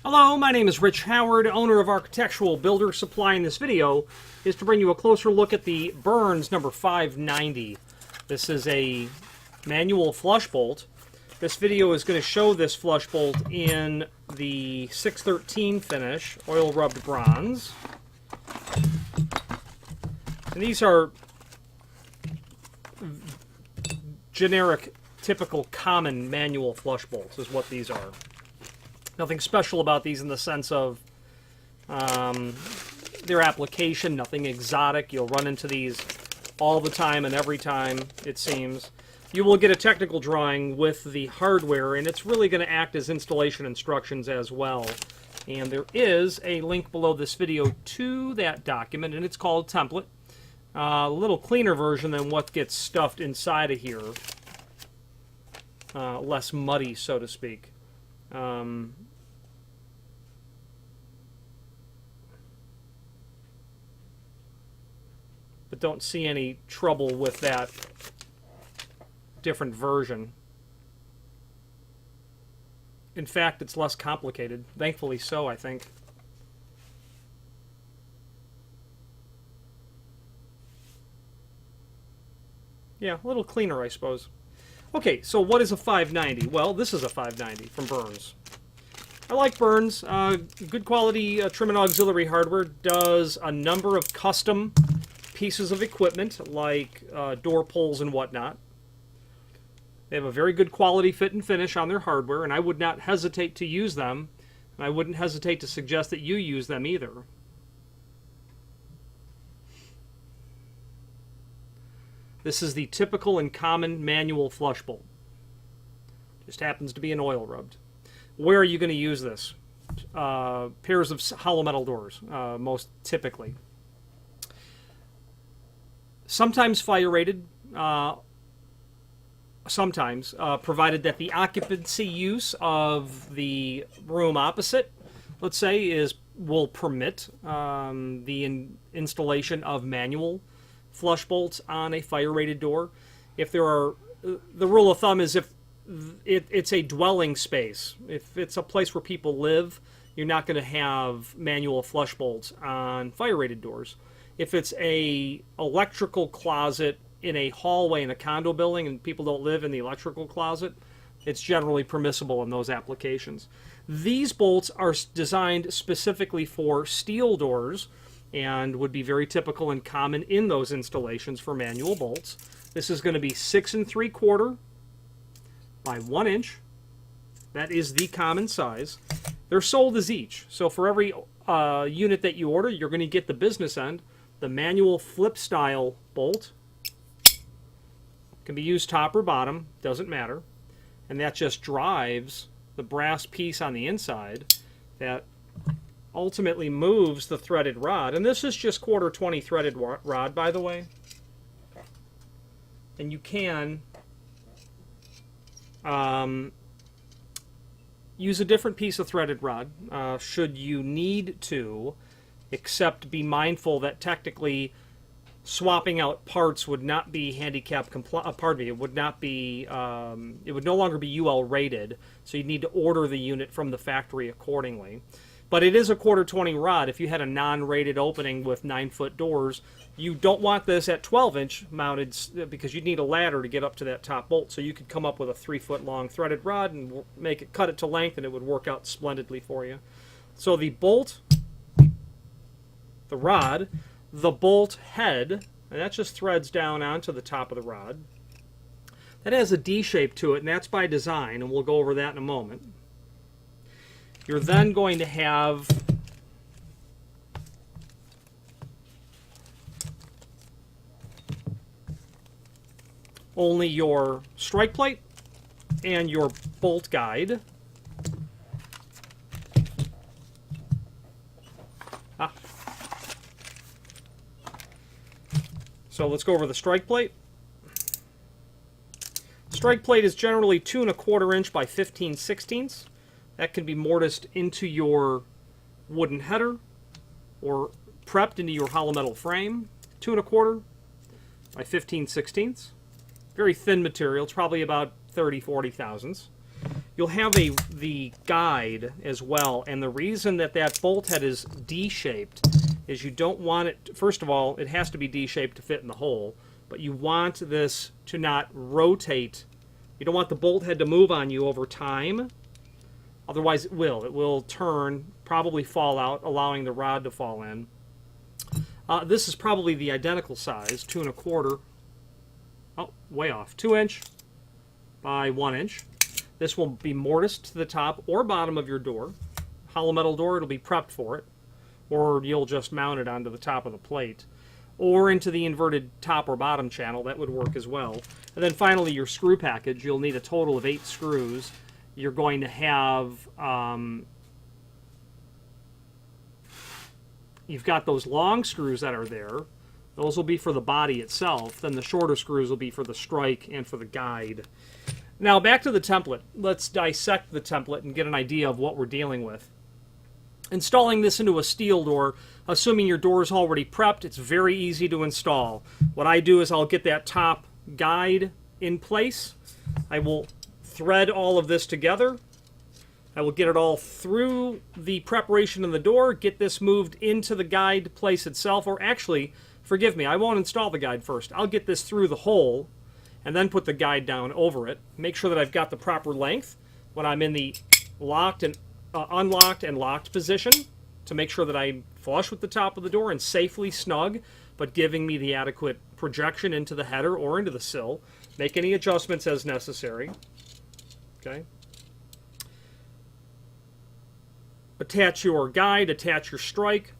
Hello, my name is Rich Howard, owner of Architectural Builder Supply. In this video is to bring you a closer look at the Burns number 590. This is a manual flush bolt. This video is going to show this flush bolt in the 613 finish, oil rubbed bronze. And these are generic, typical, common manual flush bolts is what these are. Nothing special about these in the sense of their application, nothing exotic. You'll run into these all the time and every time, it seems. You will get a technical drawing with the hardware, and it's really going to act as installation instructions as well. And there is a link below this video to that document, and it's called Template. A little cleaner version than what gets stuffed inside of here. Less muddy, so to speak. But don't see any trouble with that different version. In fact, it's less complicated. Thankfully so, I think. Yeah, a little cleaner, I suppose. Okay, so what is a 590? Well, this is a 590 from Burns. I like Burns. Good quality trim and auxiliary hardware. Does a number of custom pieces of equipment like door pulls and whatnot. They have a very good quality fit and finish on their hardware, and I would not hesitate to use them. And I wouldn't hesitate to suggest that you use them either. This is the typical and common manual flush bolt. Just happens to be an oil rubbed. Where are you going to use this? Pairs of hollow metal doors, most typically. Sometimes fire rated, sometimes, provided that the occupancy use of the room opposite, let's say, will permit the installation of manual flush bolts on a fire rated door. If there are, the rule of thumb is if it's a dwelling space, if it's a place where people live, you're not going to have manual flush bolts on fire rated doors. If it's a electrical closet in a hallway in a condo building and people don't live in the electrical closet, it's generally permissible in those applications. These bolts are designed specifically for steel doors and would be very typical and common in those installations for manual bolts. This is going to be 6 3/4 by 1 inch. That is the common size. They're sold as each. So for every unit that you order, you're going to get the business end, the manual flip style bolt. Can be used top or bottom, doesn't matter. And that just drives the brass piece on the inside that ultimately moves the threaded rod. And this is just 1/4 threaded rod, by the way. And you can use a different piece of threaded rod should you need to, except be mindful that technically swapping out parts would not be handicap compliant. Pardon me, it would not be. It would no longer be UL rated, so you'd need to order the unit from the factory accordingly. But it is a 1/4 rod. If you had a non-rated opening with 9-foot doors, you don't want this at 12-inch mounted because you'd need a ladder to get up to that top bolt. So you could come up with a 3-foot long threaded rod and cut it to length, and it would work out splendidly for you. So the bolt, the rod, the bolt head, and that just threads down onto the top of the rod. That has a D shape to it, and that's by design, and we'll go over that in a moment. You're then going to have only your strike plate and your bolt guide. So let's go over the strike plate. Strike plate is generally 2 1/4 inch by 15/16. That can be mortised into your wooden header or prepped into your hollow metal frame. 2 1/4 by 15/16. Very thin material. It's probably about 30, 40 thousandths. you'll have the guide as well. And the reason that that bolt head is D-shaped is you don't want it, first of all, it has to be D-shaped to fit in the hole, but you want this to not rotate. You don't want the bolt head to move on you over time. Otherwise it will turn, probably fall out, allowing the rod to fall in. This is probably the identical size, 2 1/4. Oh, way off. 2 inch by 1 inch. This will be mortised to the top or bottom of your door. Hollow metal door, it'll be prepped for it. Or you'll just mount it onto the top of the plate. Or into the inverted top or bottom channel, that would work as well. And then finally your screw package, you'll need a total of 8 screws. You're going to have, you've got those long screws that are there. Those will be for the body itself. Then the shorter screws will be for the strike and for the guide. Now back to the template. Let's dissect the template and get an idea of what we're dealing with. Installing this into a steel door, assuming your door is already prepped, it's very easy to install. What I do is I'll get that top guide in place. I will thread all of this together. I will get it all through the preparation of the door, get this moved into the guide place itself, or actually, forgive me, I won't install the guide first. I'll get this through the hole and then put the guide down over it. Make sure that I've got the proper length when I'm in the locked and unlocked and locked position to make sure that I'm flush with the top of the door and safely snug, but giving me the adequate projection into the header or into the sill. Make any adjustments as necessary. Okay. Attach your guide, attach your strike,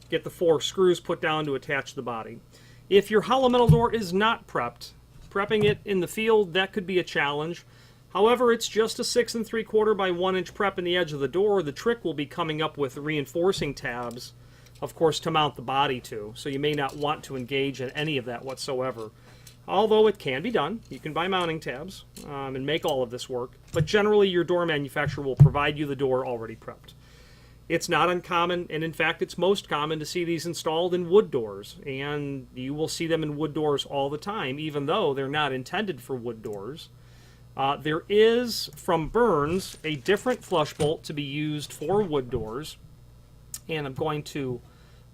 get the 4 screws put down to attach the body. If your hollow metal door is not prepped, prepping it in the field, that could be a challenge. However, it's just a 6 3/4 by 1 inch prep in the edge of the door. The trick will be coming up with reinforcing tabs, of course, to mount the body to. So you may not want to engage in any of that whatsoever. Although it can be done. You can buy mounting tabs and make all of this work. But generally, your door manufacturer will provide you the door already prepped. It's not uncommon, and in fact, it's most common to see these installed in wood doors. And you will see them in wood doors all the time, even though they're not intended for wood doors. There is, from Burns, a different flush bolt to be used for wood doors. And I'm going to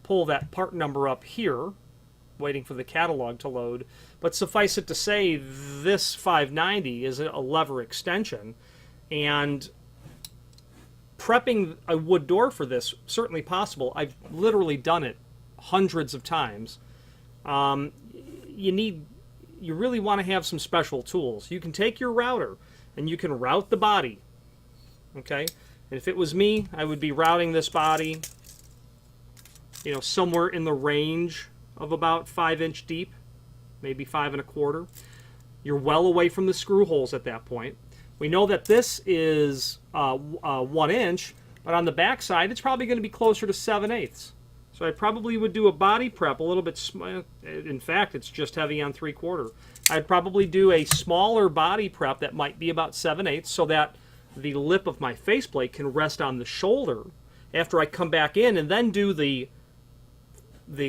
pull that part number up here, waiting for the catalog to load. But suffice it to say, this 590 is a lever extension. And prepping a wood door for this, certainly possible. I've literally done it hundreds of times. You really want to have some special tools. You can take your router and you can route the body. Okay? And if it was me, I would be routing this body, you know, somewhere in the range of about 5 inch deep, maybe 5 1/4. You're well away from the screw holes at that point. We know that this is 1 inch, but on the back side, it's probably going to be closer to 7/8. So I probably would do a body prep a little bit, in fact, it's just heavy on 3/4. I'd probably do a smaller body prep that might be about 7/8 so that the lip of my faceplate can rest on the shoulder after I come back in, and then do the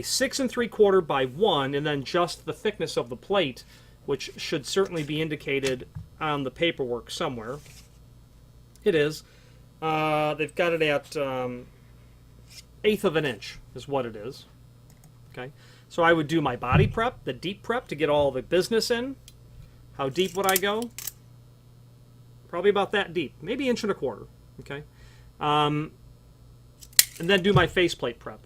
6 3/4 by 1, and then just the thickness of the plate, which should certainly be indicated on the paperwork somewhere. It is. They've got it at 1/8 of an inch is what it is. Okay, so I would do my body prep, the deep prep, to get all the business in. How deep would I go? Probably about that deep, maybe 1 1/4. Okay, and then do my faceplate prep.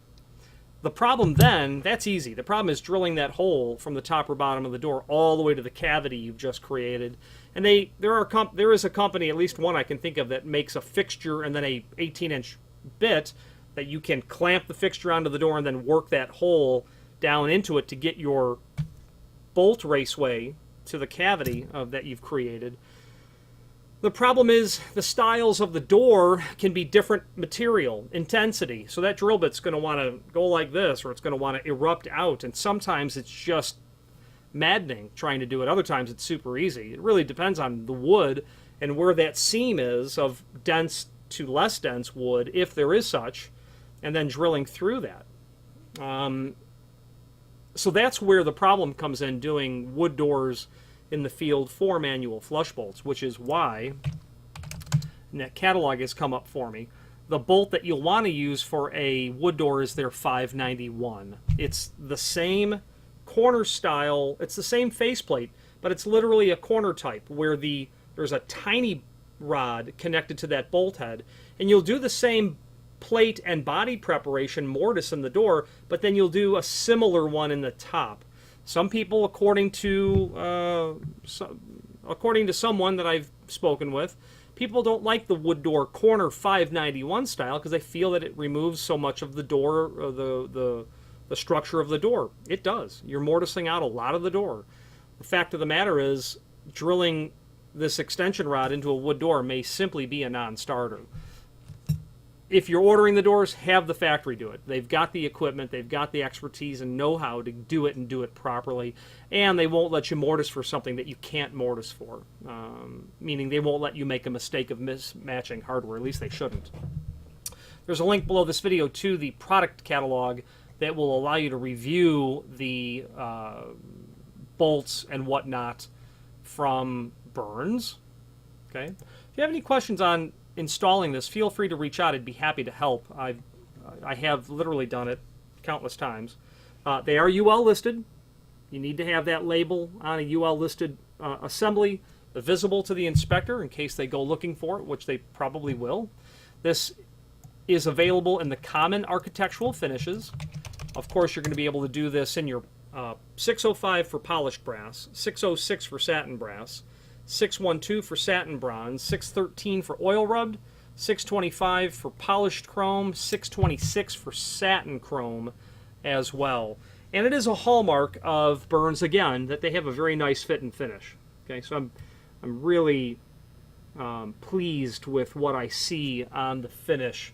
The problem then, that's easy. The problem is drilling that hole from the top or bottom of the door all the way to the cavity you've just created. And there is a company, at least one I can think of, that makes a fixture and then a 18-inch bit that you can clamp the fixture onto the door and then work that hole down into it to get your bolt raceway to the cavity that you've created. The problem is the styles of the door can be different material, intensity. So that drill bit's going to want to go like this, or it's going to want to erupt out. And sometimes it's just maddening trying to do it. Other times it's super easy. It really depends on the wood and where that seam is of dense to less dense wood, if there is such, and then drilling through that. So that's where the problem comes in doing wood doors in the field for manual flush bolts, which is why and that catalog has come up for me. The bolt that you'll want to use for a wood door is their 591. It's the same corner style, it's the same faceplate, but it's literally a corner type where there's a tiny rod connected to that bolt head, and you'll do the same plate and body preparation mortise in the door, but then you'll do a similar one in the top. Some people, according to someone that I've spoken with, people don't like the wood door corner 591 style because they feel that it removes so much of the door, the structure of the door. It does. You're mortising out a lot of the door. The fact of the matter is, drilling this extension rod into a wood door may simply be a non-starter. If you're ordering the doors, have the factory do it. They've got the equipment, they've got the expertise and know-how to do it and do it properly, and they won't let you mortise for something that you can't mortise for, meaning they won't let you make a mistake of mismatching hardware. At least they shouldn't. There's a link below this video to the product catalog that will allow you to review the bolts and whatnot from Burns. Okay. If you have any questions on installing this, feel free to reach out. I'd be happy to help. I have literally done it countless times. They are UL listed. You need to have that label on a UL listed assembly visible to the inspector in case they go looking for it, which they probably will. This is available in the common architectural finishes. Of course, you're going to be able to do this in your 605 for polished brass, 606 for satin brass, 612 for satin bronze, 613 for oil rubbed, 625 for polished chrome, 626 for satin chrome as well. And it is a hallmark of Burns, again, that they have a very nice fit and finish. Okay, so I'm really pleased with what I see on the finish,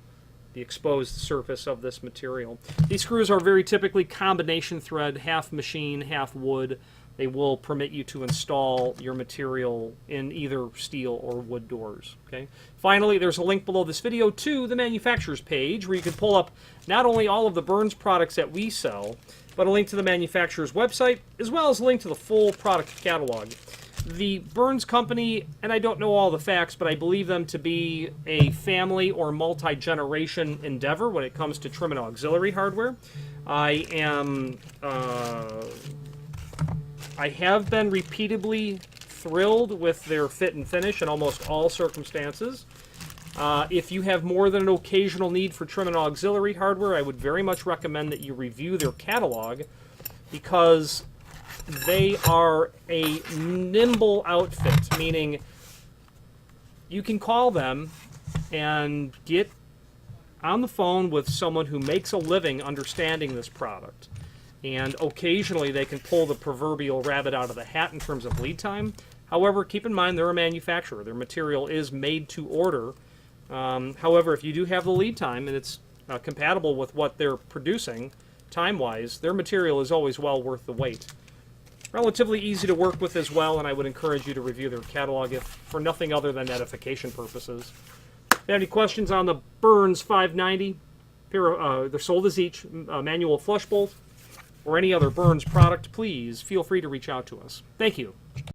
the exposed surface of this material. These screws are very typically combination thread, half machine, half wood. They will permit you to install your material in either steel or wood doors. Okay. Finally, there's a link below this video to the manufacturer's page where you can pull up not only all of the Burns products that we sell, but a link to the manufacturer's website, as well as a link to the full product catalog. The Burns company, and I don't know all the facts, but I believe them to be a family or multi-generation endeavor when it comes to trim and auxiliary hardware. I have been repeatedly thrilled with their fit and finish in almost all circumstances. If you have more than an occasional need for trim and auxiliary hardware, I would very much recommend that you review their catalog, because they are a nimble outfit, meaning you can call them and get on the phone with someone who makes a living understanding this product. And occasionally they can pull the proverbial rabbit out of the hat in terms of lead time. However, keep in mind they're a manufacturer. Their material is made to order. However, if you do have the lead time and it's compatible with what they're producing time-wise, their material is always well worth the wait. Relatively easy to work with as well, and I would encourage you to review their catalog if for nothing other than edification purposes. If you have any questions on the Burns 590, they're sold as each manual flush bolt, or any other Burns product, please feel free to reach out to us. Thank you.